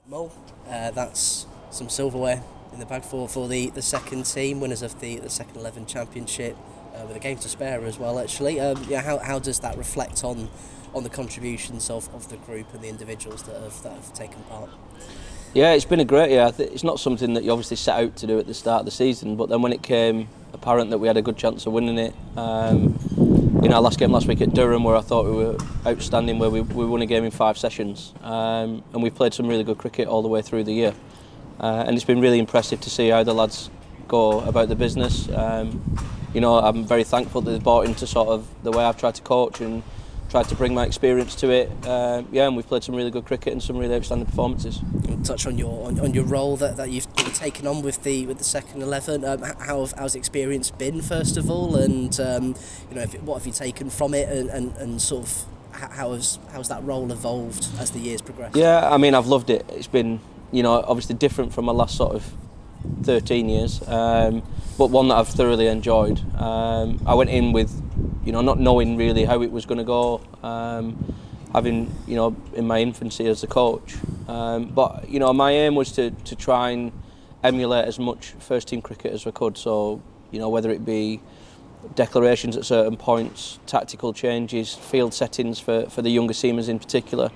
Mull, that's some silverware in the bag for the second team, winners of the second 11 championship, with a game to spare as well actually. Yeah, how does that reflect on the contributions of the group and the individuals that have taken part? Yeah, it's been a great year. It's not something that you obviously set out to do at the start of the season, but then when it came apparent that we had a good chance of winning it, in our last game last week at Durham, where I thought we were outstanding, where we won a game in 5 sessions, and we've played some really good cricket all the way through the year, and it's been really impressive to see how the lads go about the business. You know, I'm very thankful that they've bought into sort of the way I've tried to coach and tried to bring my experience to it. Yeah, and we've played some really good cricket and some really outstanding performances. And touch on your role that you've taken on with the second 11. How's the experience been first of all, and you know, what have you taken from it, and sort of how's that role evolved as the years progressed? Yeah, I mean, I've loved it. It's been, you know, obviously different from my last sort of 13 years, but one that I've thoroughly enjoyed. I went in with, you know, not knowing really how it was going to go, having, you know, in my infancy as a coach, but you know, my aim was to try and emulate as much first team cricket as I could. So, you know, whether it be declarations at certain points, tactical changes, field settings for the younger seamers in particular,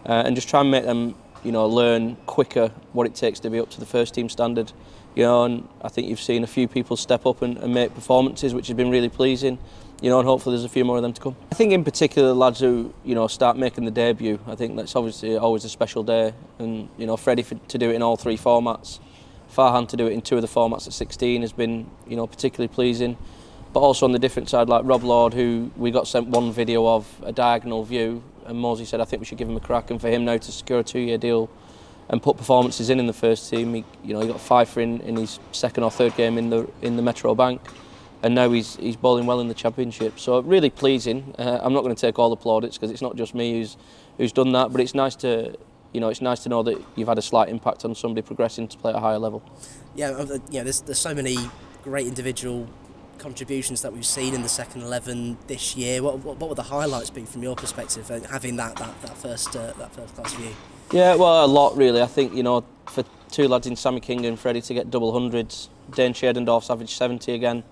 and just try and make them, you know, learn quicker what it takes to be up to the first team standard. You know, and I think you've seen a few people step up and make performances, which has been really pleasing. You know, and hopefully there's a few more of them to come. I think in particular the lads who, you know, start making the debut, I think that's obviously always a special day. And, you know, Freddie to do it in all 3 formats, Farhan to do it in 2 of the formats at 16 has been, you know, particularly pleasing. But also on the different side, like Rob Lord, who we got sent one video of, a diagonal view, and Mosey said I think we should give him a crack, and for him now to secure a 2-year deal and put performances in the first team, he got a 5 in his 2nd or 3rd game in the Metro Bank, and now he's bowling well in the championship. So really pleasing. I'm not going to take all the plaudits because it's not just me who's done that, but it's nice to, you know, it's nice to know that you've had a slight impact on somebody progressing to play at a higher level. Yeah, there's so many great individual contributions that we've seen in the second 11 this year. What would the highlights be from your perspective, having that first class view? Yeah, well, a lot really. I think, you know, for 2 lads in Sammy King and Freddie to get double hundreds, Dane Shadendorf's averaged 70 again.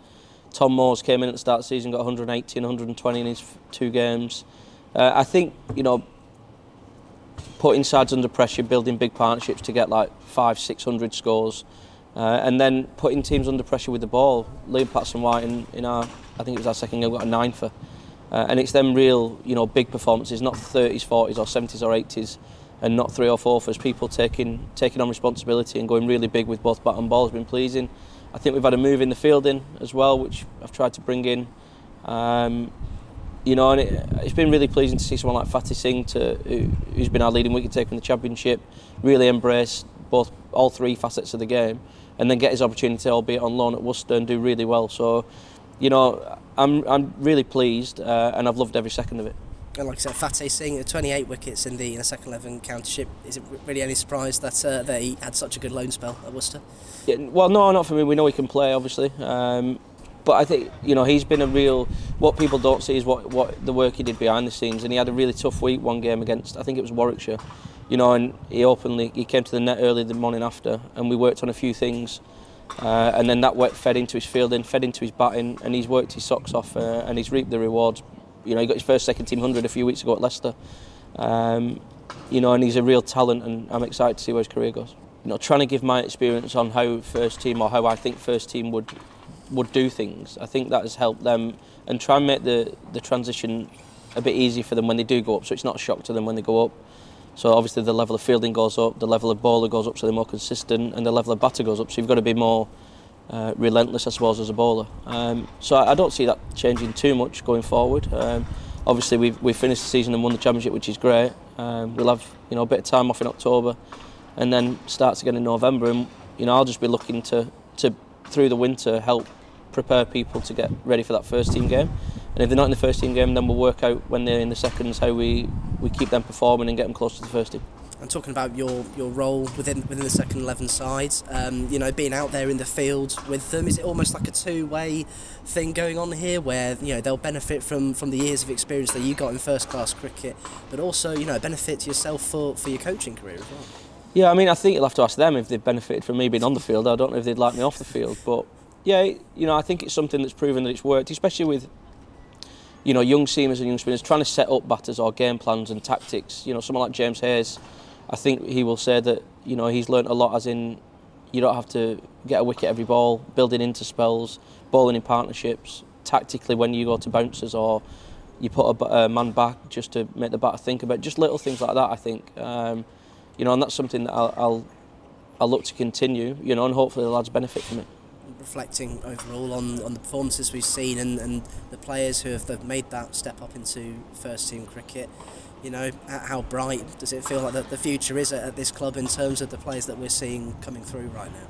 Tom Moores came in at the start of the season, got 180 and 120 in his 2 games. I think, you know, putting sides under pressure, building big partnerships to get like 500-600 scores, and then putting teams under pressure with the ball. Liam Patterson-White in our, I think it was our 2nd game, got a 9 for. And it's them real, you know, big performances, not 30s, 40s or 70s or 80s, and not 3 or 4 for people taking on responsibility and going really big with both bat and ball has been pleasing. I think we've had a move in the fielding as well, which I've tried to bring in. You know, and it's been really pleasing to see someone like Fateh Singh, who's been our leading wicket taker in the championship, really embrace all 3 facets of the game, and then get his opportunity, albeit on loan at Worcester, and do really well. So, you know, I'm really pleased, and I've loved every second of it. And like I said, Fateh Singh, 28 wickets in the second 11 countership. Is it really any surprise that he had such a good loan spell at Worcester? Yeah, well, no, not for me. We know he can play, obviously. But I think, you know, he's been a real... What people don't see is what the work he did behind the scenes. And he had a really tough week, one game against, I think it was Warwickshire. You know, and he came to the net early the morning after, and we worked on a few things. And then that fed into his fielding, fed into his batting, and he's worked his socks off, and he's reaped the rewards. You know, he got his first second team 100 a few weeks ago at Leicester. You know, and he's a real talent, and I'm excited to see where his career goes. You know, trying to give my experience on how first team, or how I think first team would do things, I think that has helped them, and try and make the transition a bit easier for them when they do go up, so it's not a shock to them when they go up. So obviously the level of fielding goes up, the level of bowler goes up, so they're more consistent, and the level of batter goes up, so you've got to be more relentless, I suppose, as a bowler. So I don't see that changing too much going forward. Obviously we've finished the season and won the championship, which is great. We'll have, you know, a bit of time off in October, and then starts again in November. And, you know, I'll just be looking to through the winter help prepare people to get ready for that first team game. And if they're not in the first team game, then we'll work out when they're in the seconds how we keep them performing and get them close to the first team. And talking about your role within the second 11 sides, you know, being out there in the field with them, is it almost like a two-way thing going on here, where, you know, they'll benefit from the years of experience that you got in first class cricket, but also, you know, benefit to yourself for your coaching career as well? Yeah, I mean, I think you'll have to ask them if they've benefited from me being on the field. I don't know if they'd like me off the field, but yeah, you know, I think it's something that's proven that it's worked, especially with, you know, young seamers and young spinners trying to set up batters or game plans and tactics. You know, someone like James Hayes, I think he will say that, you know, he's learnt a lot, as in you don't have to get a wicket every ball, building into spells, bowling in partnerships, tactically when you go to bouncers or you put a man back just to make the batter think about, just little things like that, I think. You know, and that's something that I'll look to continue, you know, and hopefully the lads benefit from it. Reflecting overall on the performances we've seen and the players who have made that step up into first team cricket, you know, how bright does it feel like the future is at this club in terms of the players that we're seeing coming through right now?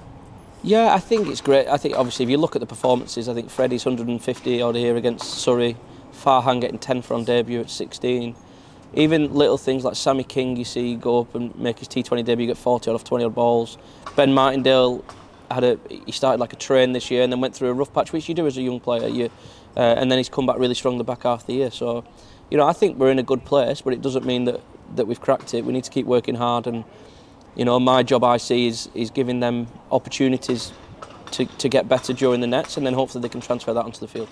Yeah, I think it's great. I think obviously if you look at the performances, I think Freddie's 150 odd here against Surrey, Farhan getting 10 for on debut at 16. Even little things like Sammy King, you see go up and make his T20 debut, get 40 odd off 20 odd balls. Ben Martindale he started like a train this year and then went through a rough patch, which you do as a young player. And then he's come back really strong the back half of the year. So, you know, I think we're in a good place, but it doesn't mean that we've cracked it. We need to keep working hard, and you know, my job I see is giving them opportunities to get better during the nets, and then hopefully they can transfer that onto the field.